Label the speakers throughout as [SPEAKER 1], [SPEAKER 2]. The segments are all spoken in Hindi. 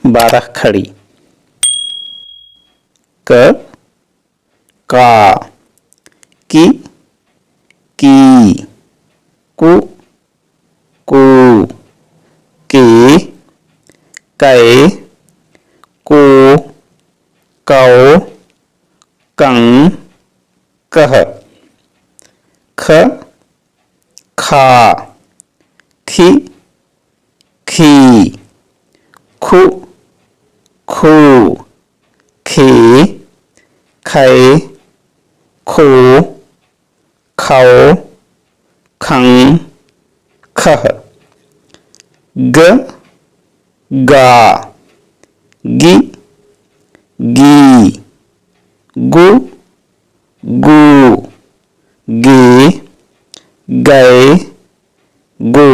[SPEAKER 1] barahkhadi क का की कु के कै को कौ कं कह ख खा खी खी खु खू खे खे खो खौ खं खह ग गा गी गी गु गू गे गै गो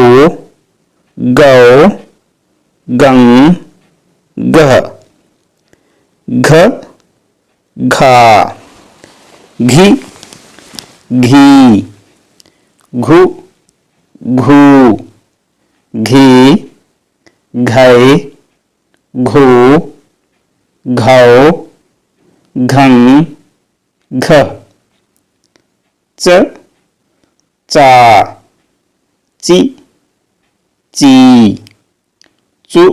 [SPEAKER 1] गौ गं गह घ घा घी घी घु घू घी घै घो घौ घं घ च चा ची ची चु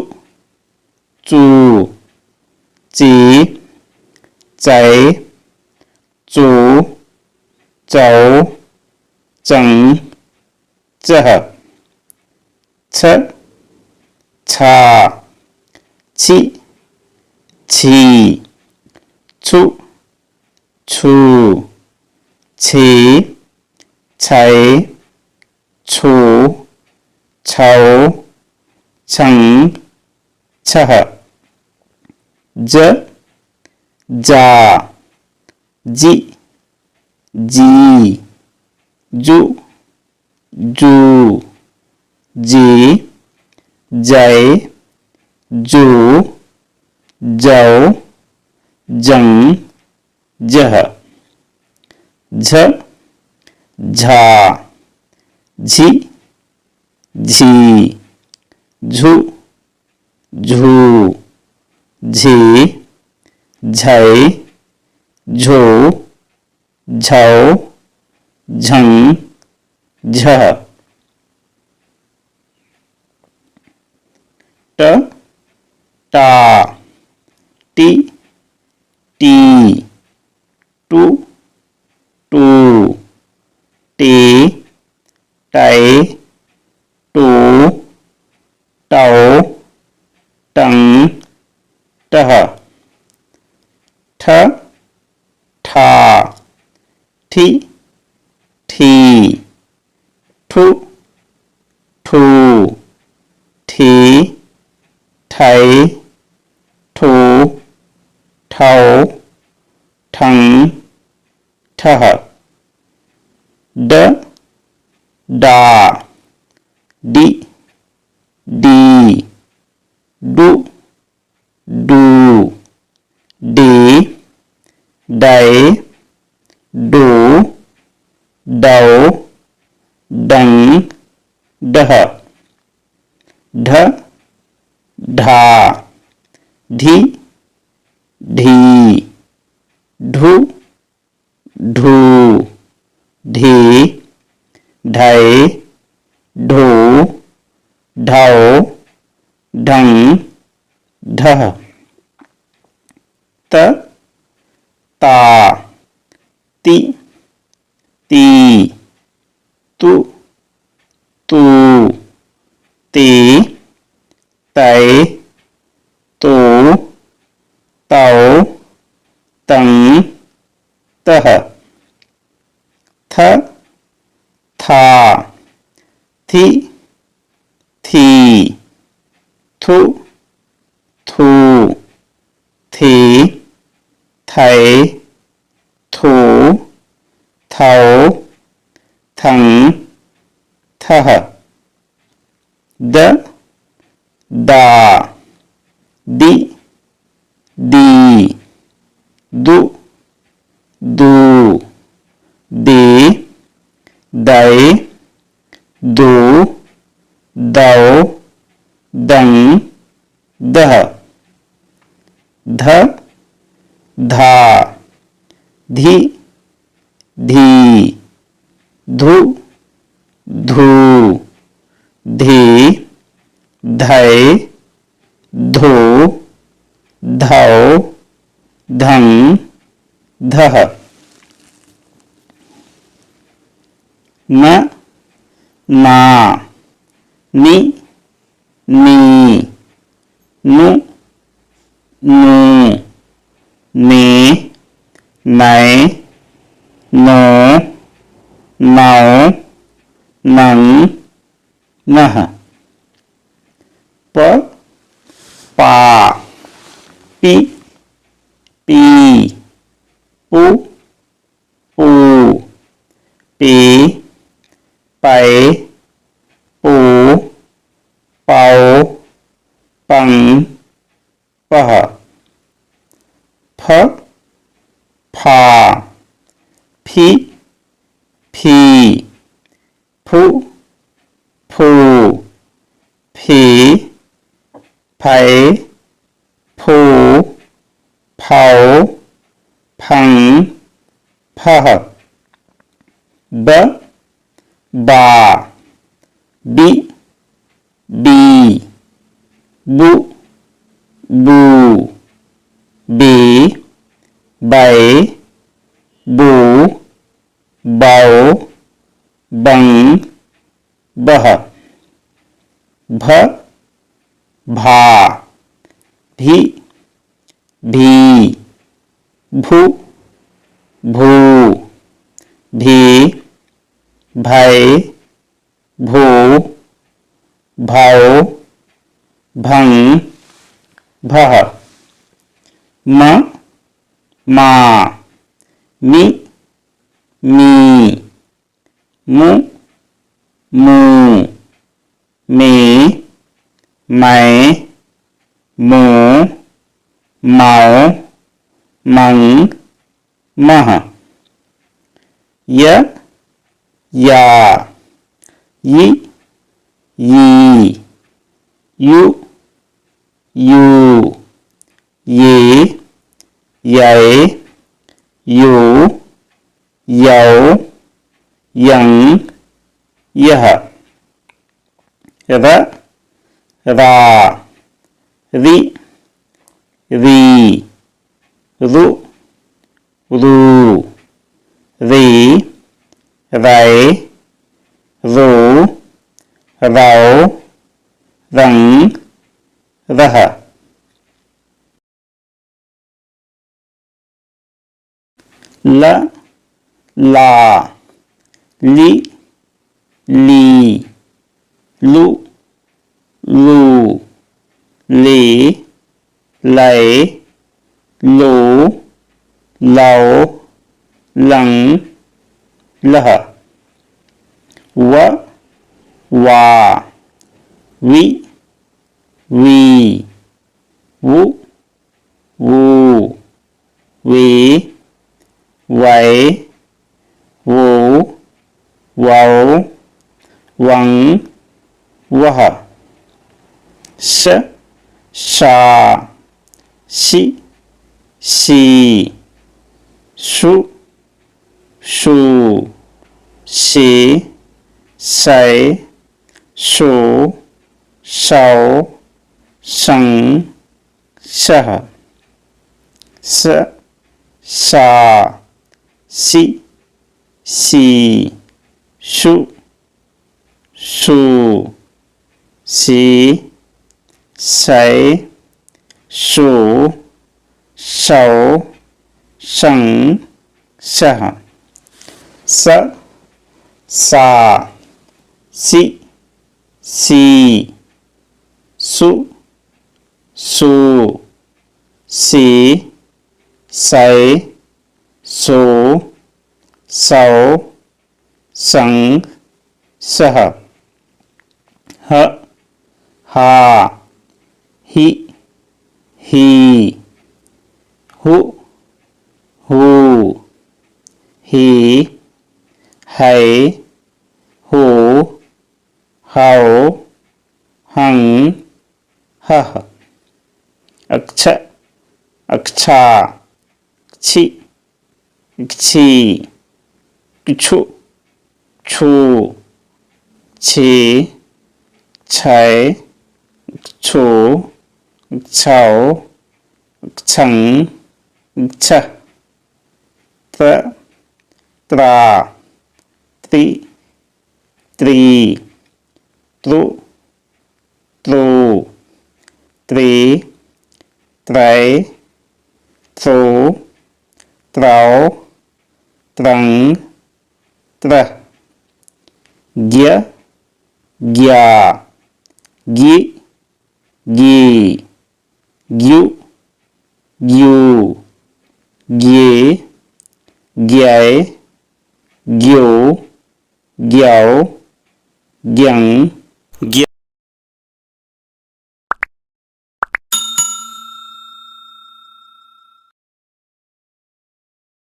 [SPEAKER 1] चू ची चै चू चौ चं चह छ छा छी छी छु छू छी छै छु छौ छं छह ज जा जी जी जू जू जी जै जू जौ जं जह झ झा झी झी झू झू झी झै झो झौ झं झह ट टा टी टी टू टू टे टै टू टौ टं टह ठ ठा ठी ठी ठु ठू ठी ठै ठू ठौ ठं ठह ड डा D D do do D दै डू डौ डं डह ढ ढा ढी ढी ढू ढू ढी ढै ढू ढौ ढं ढह त ता ती ती तु तू ते तै तो तौ तं तह थ था थी थी थु थू थे थै थू थौ थं थह द दा दी दी दु दू दे दै दो दौ दं दह ध धा धी धी धु धू धी धै धो धौ धं धः न ना नि नी नु नू ने नै नो नौ नं नः प पा पी पी पू पू पे पै पू पाओ पं पह फ फा फी फी फू फू फी फै फू फाओ फं फह ब बा बी बी बू बू बी बै बू बाओ बं बह भ भा भी भी भू भू भी भै भू भाओ भं भः म मा मी मी मु मू मे मै मो माओ मं मह य या यि यी यु यू ये यै यो यौ यं यः र रा रि री रु रू रे रै रो रौ रं रः ल ला लि ली लु लू ले लै लो लौ लं लः व वा वि वी वु वू वे वै वो वौ वं वः श शा शि शी शु शू शे शै शो शौ शं शः स सा सि सी शु शू सी सै शो शौ शं शः स सा सि सी सु सू सी सै सो सौ सं सः ह हा हि ही हु हू ही है हो हौ हं हः अक्ष अक्षा क्षी क्षी छु छु छे छै छो छौ छं छ त्र त्रा त्रि त्रित्रु त्रो त्रे त्रै त्रो त्रौ त्रं त्र ज्ञ ज्ञा गि गी ग्यु ग्यू ग्ये ग्यै ग्यो ग्यौ ग्यं ग्य